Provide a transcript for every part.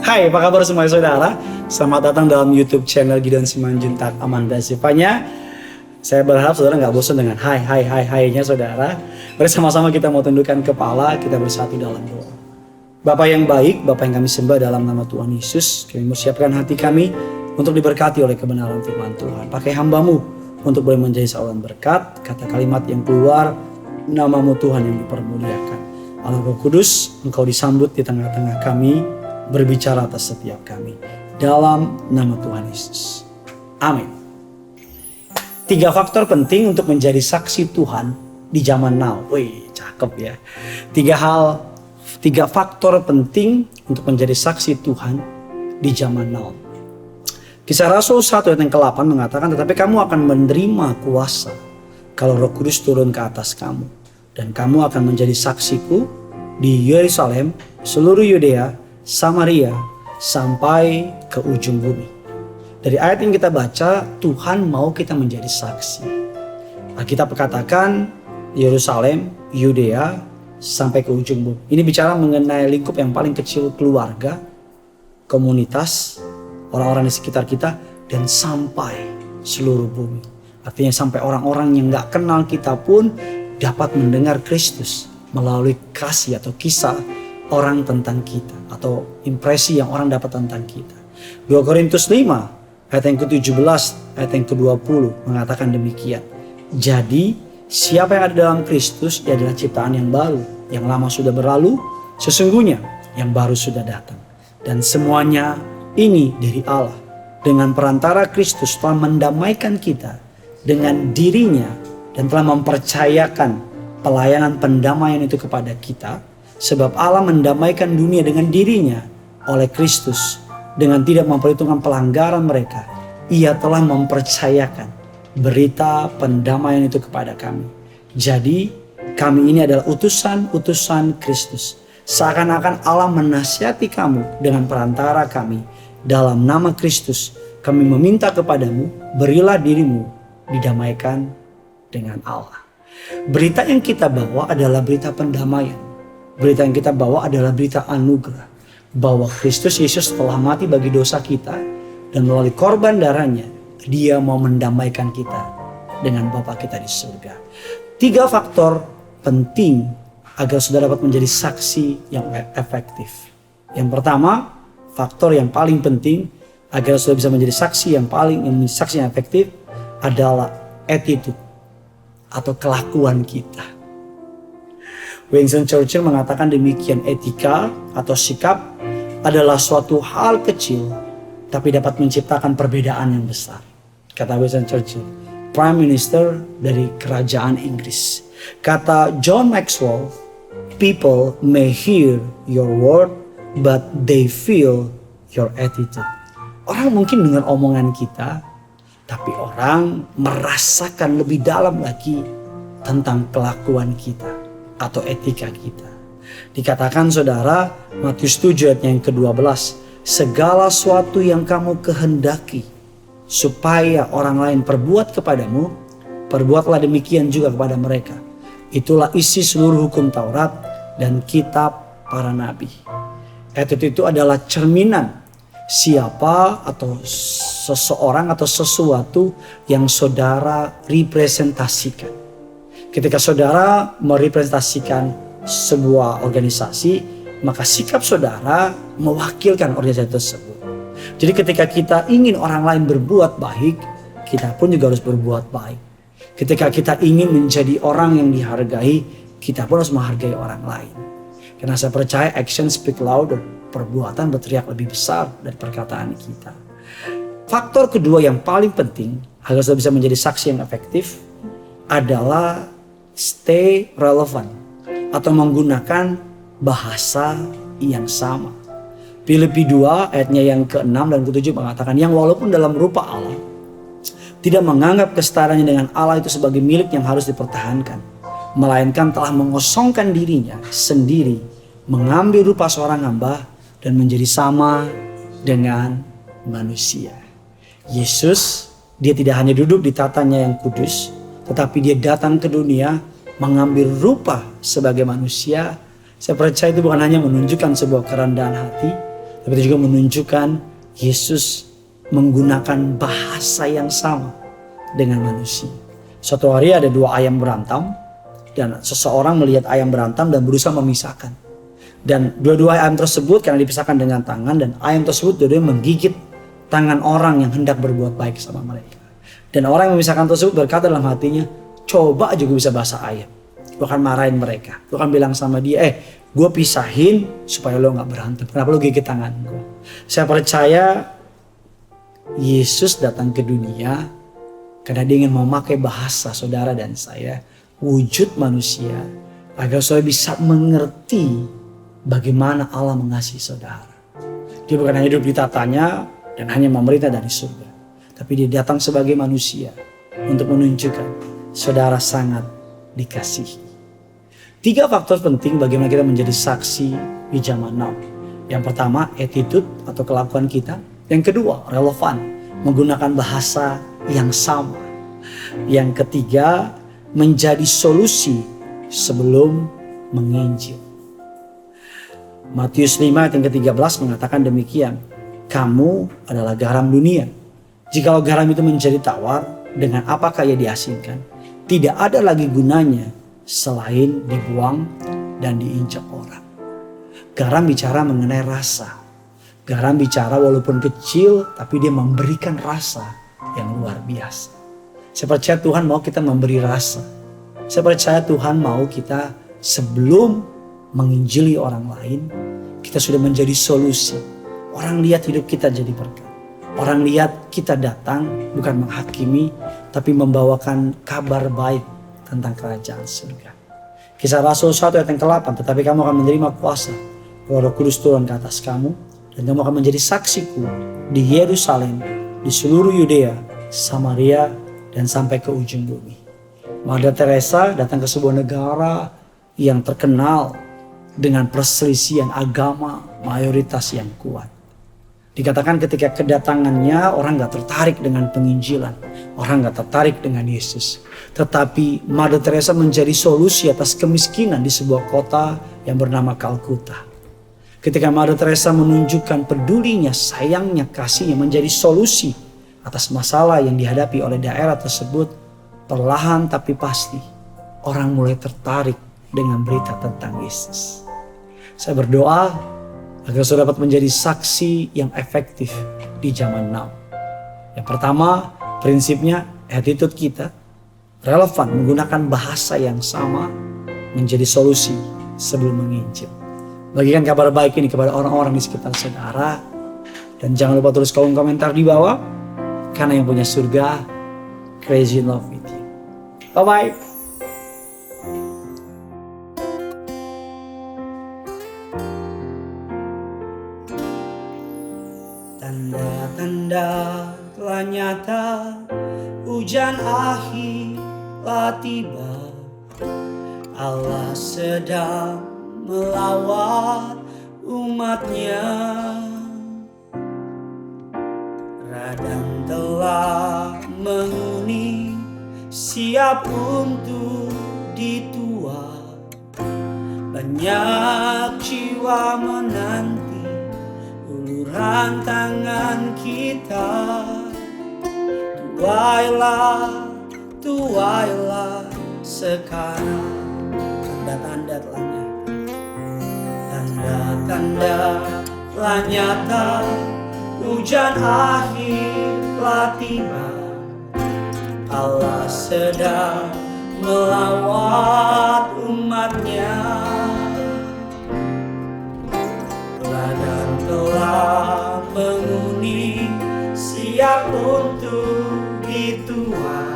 Hai, apa kabar semuanya saudara? Selamat datang dalam YouTube channel Gideon Simanjuntak Amanda Sifanya. Saya berharap saudara nggak bosan dengan hai-nya saudara. Mari sama-sama kita mau tundukkan kepala, kita bersatu dalam doa. Bapa yang baik, Bapa yang kami sembah dalam nama Tuhan Yesus, kami mau siapkan hati kami untuk diberkati oleh kebenaran firman Tuhan. Pakai hamba-Mu untuk boleh menjadi saluran berkat, kata kalimat yang keluar, nama-Mu Tuhan yang dipermuliakan. Allah Roh Kudus, Engkau disambut di tengah-tengah kami, berbicara atas setiap kami. Dalam nama Tuhan Yesus. Amin. 3 faktor penting untuk menjadi saksi Tuhan di zaman now. Wih, cakep ya. 3 faktor penting untuk menjadi saksi Tuhan di zaman now. Kisah Rasul 1 ayat yang ke-8 mengatakan, tetapi kamu akan menerima kuasa kalau Roh Kudus turun ke atas kamu. Dan kamu akan menjadi saksiku di Yerusalem, seluruh Yudea, Samaria, sampai ke ujung bumi. Dari ayat yang kita baca, Tuhan mau kita menjadi saksi. Alkitab katakan Yerusalem, Yudea, sampai ke ujung bumi. Ini bicara mengenai lingkup yang paling kecil, keluarga, komunitas, orang-orang di sekitar kita, dan sampai seluruh bumi. Artinya sampai orang-orang yang gak kenal kita pun dapat mendengar Kristus melalui kasih atau kisah orang tentang kita, atau impresi yang orang dapat tentang kita. 2 Korintus 5 ayat yang ke-17 ayat yang ke-20 mengatakan demikian. Jadi siapa yang ada dalam Kristus, dia adalah ciptaan yang baru. Yang lama sudah berlalu, sesungguhnya yang baru sudah datang. Dan semuanya ini dari Allah. Dengan perantara Kristus telah mendamaikan kita dengan dirinya dan telah mempercayakan pelayanan pendamaian itu kepada kita. Sebab Allah mendamaikan dunia dengan dirinya oleh Kristus. Dengan tidak memperhitungkan pelanggaran mereka, Ia telah mempercayakan berita pendamaian itu kepada kami. Jadi kami ini adalah utusan-utusan Kristus. Seakan-akan Allah menasihati kamu dengan perantara kami. Dalam nama Kristus kami meminta kepadamu, berilah dirimu didamaikan dengan Allah. Berita yang kita bawa adalah berita pendamaian. Berita yang kita bawa adalah berita anugerah. Bahwa Kristus Yesus telah mati bagi dosa kita. Dan melalui korban darahnya, Dia mau mendamaikan kita dengan Bapa kita di surga. 3 faktor penting agar saudara dapat menjadi saksi yang efektif. Yang pertama, faktor yang paling penting agar saudara bisa menjadi saksi yang efektif adalah attitude atau kelakuan kita. Winston Churchill mengatakan demikian, etika atau sikap adalah suatu hal kecil tapi dapat menciptakan perbedaan yang besar. Kata Winston Churchill, Prime Minister dari kerajaan Inggris. Kata John Maxwell, people may hear your word but they feel your attitude. Orang mungkin dengar omongan kita, tapi orang merasakan lebih dalam lagi tentang kelakuan kita atau etika kita. Dikatakan saudara, Matius 7 ayat yang ke-12, segala sesuatu yang kamu kehendaki supaya orang lain perbuat kepadamu, perbuatlah demikian juga kepada mereka. Itulah isi seluruh hukum Taurat dan kitab para nabi. Attitude itu adalah cerminan siapa atau seseorang atau sesuatu yang saudara representasikan. Ketika saudara merepresentasikan sebuah organisasi, maka sikap saudara mewakilkan organisasi tersebut. Jadi ketika kita ingin orang lain berbuat baik, kita pun juga harus berbuat baik. Ketika kita ingin menjadi orang yang dihargai, kita pun harus menghargai orang lain. Karena saya percaya action speak louder. Perbuatan berteriak lebih besar dari perkataan kita. Faktor kedua yang paling penting agar saudara bisa menjadi saksi yang efektif adalah stay relevant atau menggunakan bahasa yang sama. Filipi 2 ayatnya yang ke-6 dan ke-7 mengatakan, yang walaupun dalam rupa Allah tidak menganggap kesetaraannya dengan Allah itu sebagai milik yang harus dipertahankan, melainkan telah mengosongkan dirinya sendiri, mengambil rupa seorang hamba dan menjadi sama dengan manusia. Yesus, dia tidak hanya duduk di tatanya yang kudus, tetapi dia datang ke dunia mengambil rupa sebagai manusia Saya percaya itu bukan hanya menunjukkan sebuah kerendahan hati, tapi itu juga menunjukkan Yesus menggunakan bahasa yang sama dengan manusia. Suatu hari ada dua ayam berantem, dan seseorang melihat ayam berantem dan berusaha memisahkan. Dan dua-dua ayam tersebut karena dipisahkan dengan tangan, dan ayam tersebut dua-duanya menggigit tangan orang yang hendak berbuat baik sama mereka. Dan orang yang memisahkan tersebut berkata dalam hatinya, coba aja gue bisa bahasa ayam. Gue akan marahin mereka. Gue akan bilang sama dia, gue pisahin supaya lo gak berantem. Kenapa lo gigit tangan gue? Saya percaya Yesus datang ke dunia karena dia ingin memakai bahasa saudara dan saya, wujud manusia, agar saudara bisa mengerti bagaimana Allah mengasihi saudara. Dia bukan hanya hidup di tatanya dan hanya memerintah dari surga, tapi dia datang sebagai manusia untuk menunjukkan saudara sangat dikasihi. 3 faktor penting bagaimana kita menjadi saksi di zaman now. Yang pertama, attitude atau kelakuan kita. Yang kedua, relevan, menggunakan bahasa yang sama. Yang ketiga, menjadi solusi sebelum menginjil. Matius 5 ayat yang ke-13 mengatakan demikian. Kamu adalah garam dunia. Jikalau garam itu menjadi tawar, dengan apakah ia diasinkan? Tidak ada lagi gunanya selain dibuang dan diinjak orang. Garam bicara mengenai rasa. Garam bicara walaupun kecil, tapi dia memberikan rasa yang luar biasa. Saya percaya Tuhan mau kita memberi rasa. Saya percaya Tuhan mau kita sebelum menginjili orang lain, kita sudah menjadi solusi. Orang lihat hidup kita jadi berkat. Orang lihat kita datang bukan menghakimi, tapi membawakan kabar baik tentang kerajaan surga. Kisah Rasul 1 ayat yang ke-8, tetapi kamu akan menerima kuasa Roh Kudus turun ke atas kamu, dan kamu akan menjadi saksiku di Yerusalem, di seluruh Yudea, Samaria, dan sampai ke ujung bumi. Mother Teresa datang ke sebuah negara yang terkenal dengan perselisihan agama mayoritas yang kuat. Dikatakan ketika kedatangannya orang gak tertarik dengan penginjilan. Orang gak tertarik dengan Yesus. Tetapi Mother Teresa menjadi solusi atas kemiskinan di sebuah kota yang bernama Kalkuta. Ketika Mother Teresa menunjukkan pedulinya, sayangnya, kasihnya menjadi solusi atas masalah yang dihadapi oleh daerah tersebut, perlahan tapi pasti orang mulai tertarik dengan berita tentang Yesus. Saya berdoa agar saudara dapat menjadi saksi yang efektif di zaman now. Yang pertama, prinsipnya attitude kita relevan, menggunakan bahasa yang sama, menjadi solusi sebelum menginjil. Bagikan kabar baik ini kepada orang-orang di sekitar saudara. Dan jangan lupa tulis kolom komentar di bawah, karena yang punya surga crazy in love with you. Bye-bye. Tanda-tanda telah nyata, hujan akhir telah tiba. Allah sedang melawat umatnya. Radang telah menguning, siap untuk dituai. Banyak jiwa menanti uluran tangan kita. Tuailah sekarang. Tanda-tanda telah nyata. Tanda-tanda telah nyata, hujan akhir telah tiba. Allah sedang melawat umatnya. Ladang telah menguning, siap untuk dituai.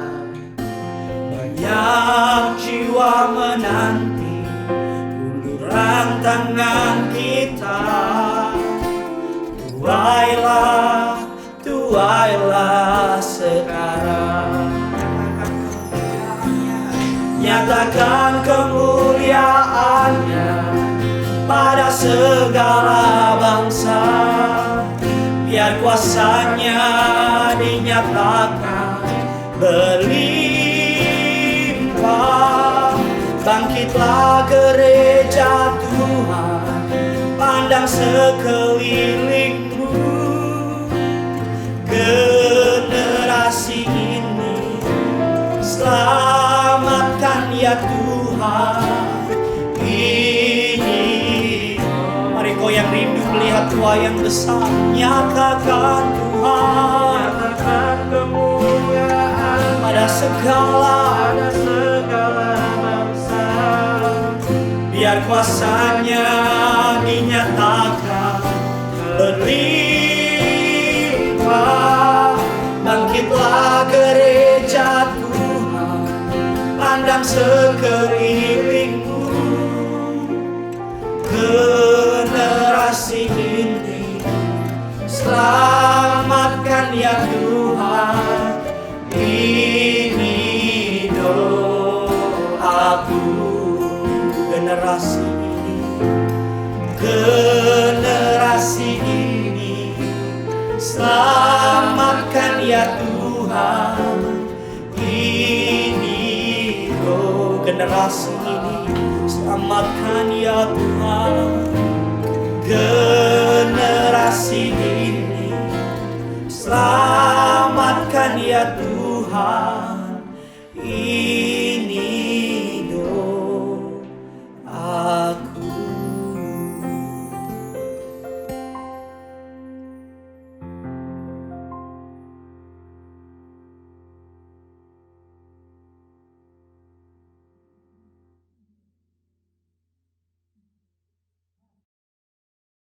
Banyak jiwa menanti uluran tangan kita. Tuailah sekarang. Nyatakan kemuliaannya pada segala bangsa. Biar kuasanya dinyatakan berlimpah. Bangkitlah gereja Tuhan, sekelilingmu. Generasi ini selamatkan ya Tuhan. Ini mari kau yang rindu melihat Tuhan yang besar, nyatakan Tuhan, nyatakan kemuliaan pada segala bangsa. Biar kuasanya dinyatakan berlimpah. Bangkitlah gereja Tuhan, pandang sekelilingmu. Generasi ini selamatkan ya Tuhan. Ini doaku. Generasi ini selamatkan ya Tuhan. Ini generasi ini selamatkan ya Tuhan. Generasi ini selamatkan ya Tuhan.